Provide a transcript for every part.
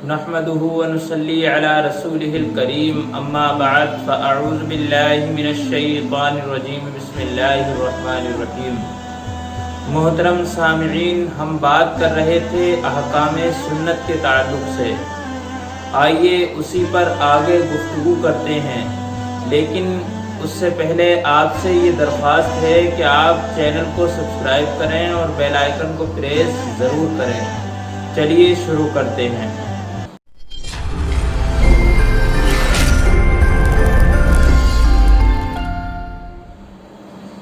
نحمده ونصلي على رسوله الكريم اما بعد فاعوذ بالله من الشیطان الرجیم بسم اللہ الرحمن الرحیم۔ محترم سامعین، ہم بات کر رہے تھے احکام سنت کے تعلق سے، آئیے اسی پر آگے گفتگو کرتے ہیں، لیکن اس سے پہلے آپ سے یہ درخواست ہے کہ آپ چینل کو سبسکرائب کریں اور بیل آئیکن کو پریس ضرور کریں۔ چلیے شروع کرتے ہیں۔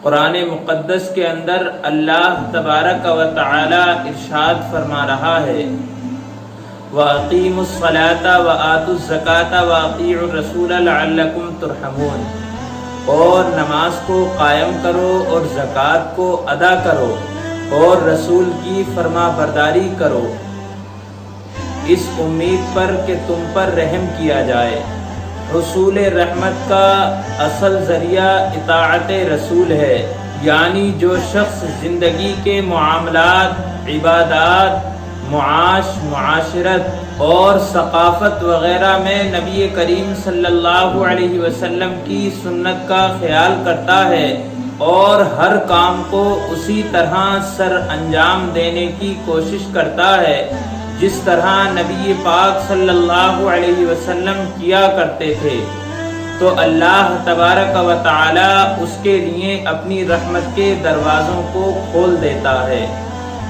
قرآن مقدس کے اندر اللہ تبارک و تعالی ارشاد فرما رہا ہے وَأَقِيمُوا الصَّلَاةَ وَآتُوا الزَّكَاةَ وَأَطِيعُوا الرَّسُولَ لَعَلَّكُمْ تُرْحَمُونَ، اور نماز کو قائم کرو اور زکوٰۃ کو ادا کرو اور رسول کی فرما برداری کرو، اس امید پر کہ تم پر رحم کیا جائے۔ رسول رحمت کا اصل ذریعہ اطاعت رسول ہے، یعنی جو شخص زندگی کے معاملات، عبادات، معاش، معاشرت اور ثقافت وغیرہ میں نبی کریم صلی اللہ علیہ وسلم کی سنت کا خیال کرتا ہے اور ہر کام کو اسی طرح سر انجام دینے کی کوشش کرتا ہے جس طرح نبی پاک صلی اللہ علیہ وسلم کیا کرتے تھے، تو اللہ تبارک و تعالی اس کے لیے اپنی رحمت کے دروازوں کو کھول دیتا ہے۔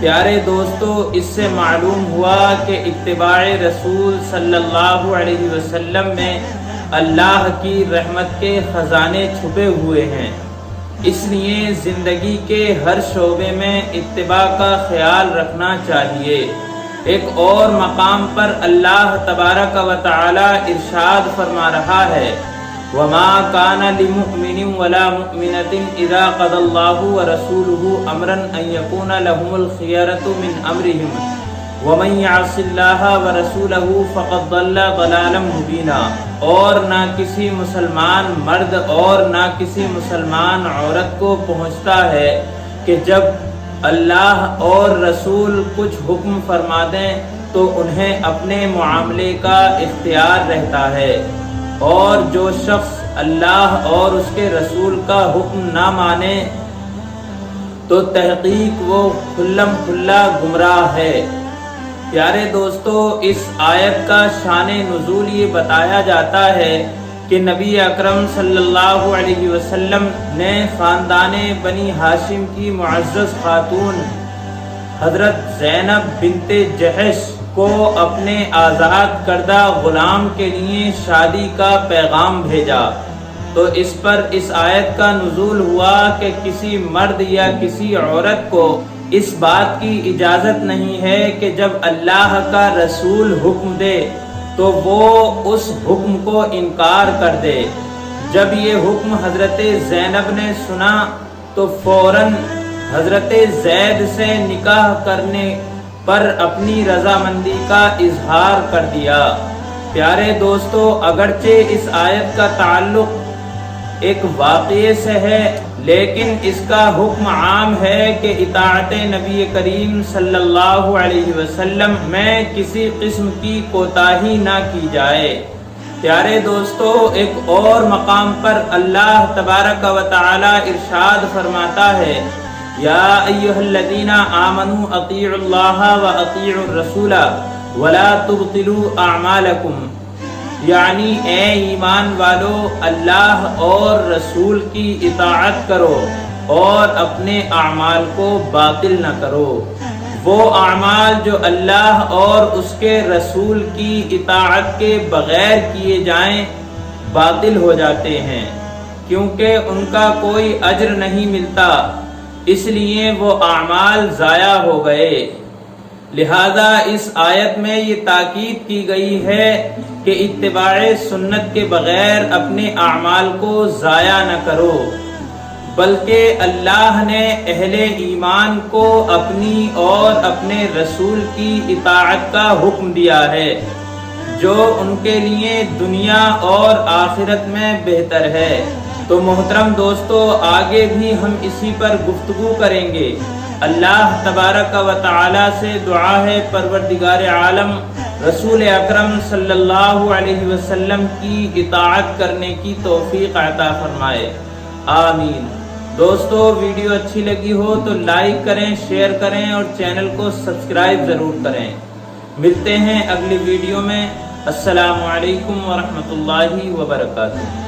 پیارے دوستو، اس سے معلوم ہوا کہ اتباع رسول صلی اللہ علیہ وسلم میں اللہ کی رحمت کے خزانے چھپے ہوئے ہیں، اس لیے زندگی کے ہر شعبے میں اتباع کا خیال رکھنا چاہیے۔ ایک اور مقام پر اللہ تبارک و تعالی ارشاد فرما رہا ہے وَمَا كَانَ لِمُؤْمِنٍ وَلَا مُؤْمِنَةٍ إِذَا قَضَى اللَّهُ وَرَسُولُهُ أَمْرًا أَن يَكُونَ لَهُمُ الْخِيَرَةُ مِنْ أَمْرِهِمْ وَمَن يَعْصِ اللَّهَ وَرَسُولَهُ فَقَدْ ضَلَّ ضَلَالًا مُبِينًا، اور نہ کسی مسلمان مرد اور نہ کسی مسلمان عورت کو پہنچتا ہے کہ جب اللہ اور رسول کچھ حکم فرما دیں تو انہیں اپنے معاملے کا اختیار رہتا ہے، اور جو شخص اللہ اور اس کے رسول کا حکم نہ مانے تو تحقیق وہ کھلم کھلا گمراہ ہے۔ پیارے دوستو، اس آیت کا شان نزول یہ بتایا جاتا ہے کہ نبی اکرم صلی اللہ علیہ وسلم نے خاندان بنی ہاشم کی معزز خاتون حضرت زینب بنت جحش کو اپنے آزاد کردہ غلام کے لیے شادی کا پیغام بھیجا، تو اس پر اس آیت کا نزول ہوا کہ کسی مرد یا کسی عورت کو اس بات کی اجازت نہیں ہے کہ جب اللہ کا رسول حکم دے تو وہ اس حکم کو انکار کر دے۔ جب یہ حکم حضرت زینب نے سنا تو فوراً حضرت زید سے نکاح کرنے پر اپنی رضامندی کا اظہار کر دیا۔ پیارے دوستو، اگرچہ اس آیت کا تعلق ایک واقعے سے ہے، لیکن اس کا حکم عام ہے کہ اطاعت نبی کریم صلی اللہ علیہ وسلم میں کسی قسم کی کوتاہی نہ کی جائے۔ پیارے دوستو، ایک اور مقام پر اللہ تبارک و تعالی ارشاد فرماتا ہے یا ایھا الذین آمنوا اطیعوا اللہ واطیعوا الرسول ولا تبطلوا اعمالکم، یعنی اے ایمان والو، اللہ اور رسول کی اطاعت کرو اور اپنے اعمال کو باطل نہ کرو۔ وہ اعمال جو اللہ اور اس کے رسول کی اطاعت کے بغیر کیے جائیں باطل ہو جاتے ہیں، کیونکہ ان کا کوئی اجر نہیں ملتا، اس لیے وہ اعمال ضائع ہو گئے۔ لہذا اس آیت میں یہ تاکید کی گئی ہے کہ اتباع سنت کے بغیر اپنے اعمال کو ضائع نہ کرو، بلکہ اللہ نے اہل ایمان کو اپنی اور اپنے رسول کی اطاعت کا حکم دیا ہے جو ان کے لیے دنیا اور آخرت میں بہتر ہے۔ تو محترم دوستو، آگے بھی ہم اسی پر گفتگو کریں گے۔ اللہ تبارک و تعالی سے دعا ہے پروردگار عالم رسول اکرم صلی اللہ علیہ وسلم کی اطاعت کرنے کی توفیق عطا فرمائے، آمین۔ دوستو ویڈیو اچھی لگی ہو تو لائک کریں، شیئر کریں اور چینل کو سبسکرائب ضرور کریں۔ ملتے ہیں اگلی ویڈیو میں۔ السلام علیکم ورحمۃ اللہ وبرکاتہ۔